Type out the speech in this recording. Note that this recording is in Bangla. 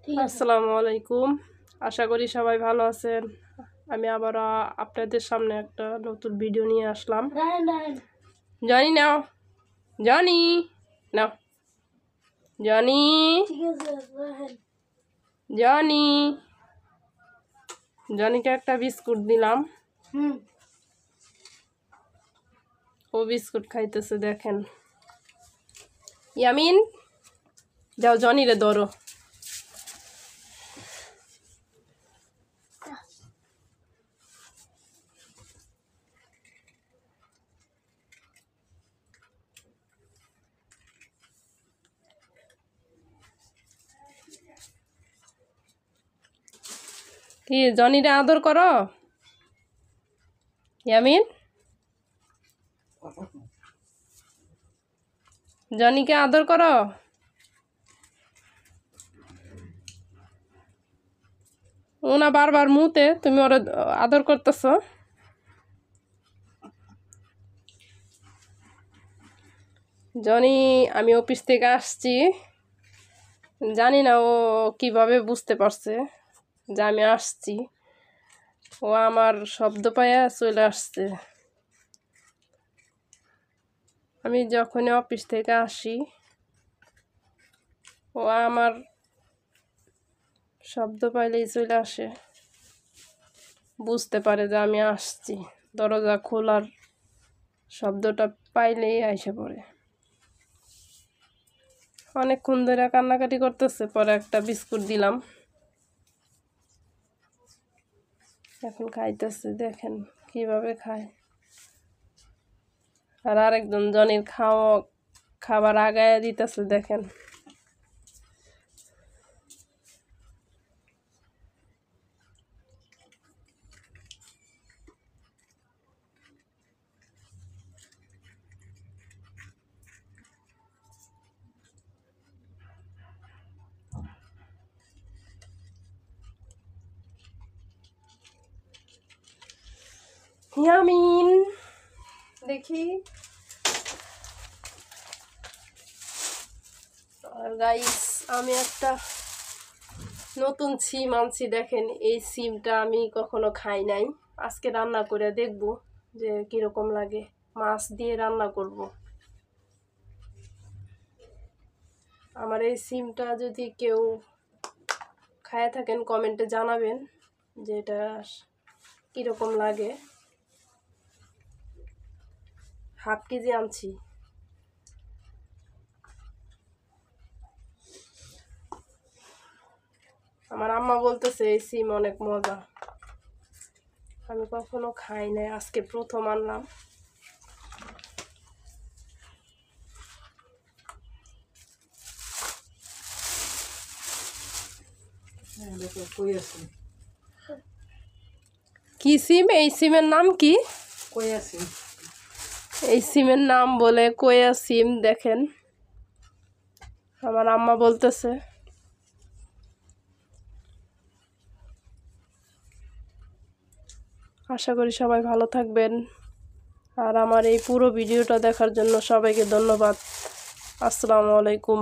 আসসালামু আলাইকুম। আশা করি সবাই ভালো আছেন। আমি আবার আপনাদের সামনে একটা নতুন ভিডিও নিয়ে আসলাম। জনি নাও, জনি নাও, জনি, জনি, জনিকে একটা বিস্কুট দিলাম। ও বিস্কুট খাইতেছে, দেখেন। ইয়ামিন, যাও জনিরে ধরো। কি জনিরে আদর করো? ইয়ামিন, জনিকে আদর করো। ও না বারবার মুতে, তুমি ওরা আদর করতেছ। জনি, আমি অফিস থেকে আসছি, জানি না ও কিভাবে বুঝতে পারছে যে আমি আসছি। ও আমার শব্দ পাইয়া চলে আসছে। আমি যখনই অফিস থেকে আসি, ও আমার শব্দ পাইলেই চলে আসে, বুঝতে পারে যে আমি আসছি। দরজা খোলার শব্দটা পাইলেই আইসে পড়ে। অনেকক্ষণ ধরে কান্নাকাটি করতেছে, পরে একটা বিস্কুট দিলাম, এখন খাইতেছে, দেখেন কিভাবে খায়। আর আরেকজন জনির খাবার আগায় দিতেছে, দেখেন। ইয়ামিন, দেখি। আর গাইস, আমি একটা নতুন সিম আনছি, দেখেন। এই সিমটা আমি কখনো খাই নাই, আজকে রান্না করে দেখব যে কিরকম লাগে। মাছ দিয়ে রান্না করব। আমার এই সিমটা যদি কেউ খায় থাকেন, কমেন্টে জানাবেন যে এটা কিরকম লাগে। হাফ কেজি আনছি। আমার আম্মা বলতেছে এই সিম অনেক মজা। আমি কখনো খাই নাই, আজকে প্রথম আনলাম। কি সিম? এই সিমের নাম কি? কোয়া সিম। এই সিমের নাম বলে কোয়া সিম, দেখেন। আমার আম্মা বলতেছে। আশা করি সবাই ভালো থাকবেন। আর আমার এই পুরো ভিডিওটা দেখার জন্য সবাইকে ধন্যবাদ। আসসালামু আলাইকুম।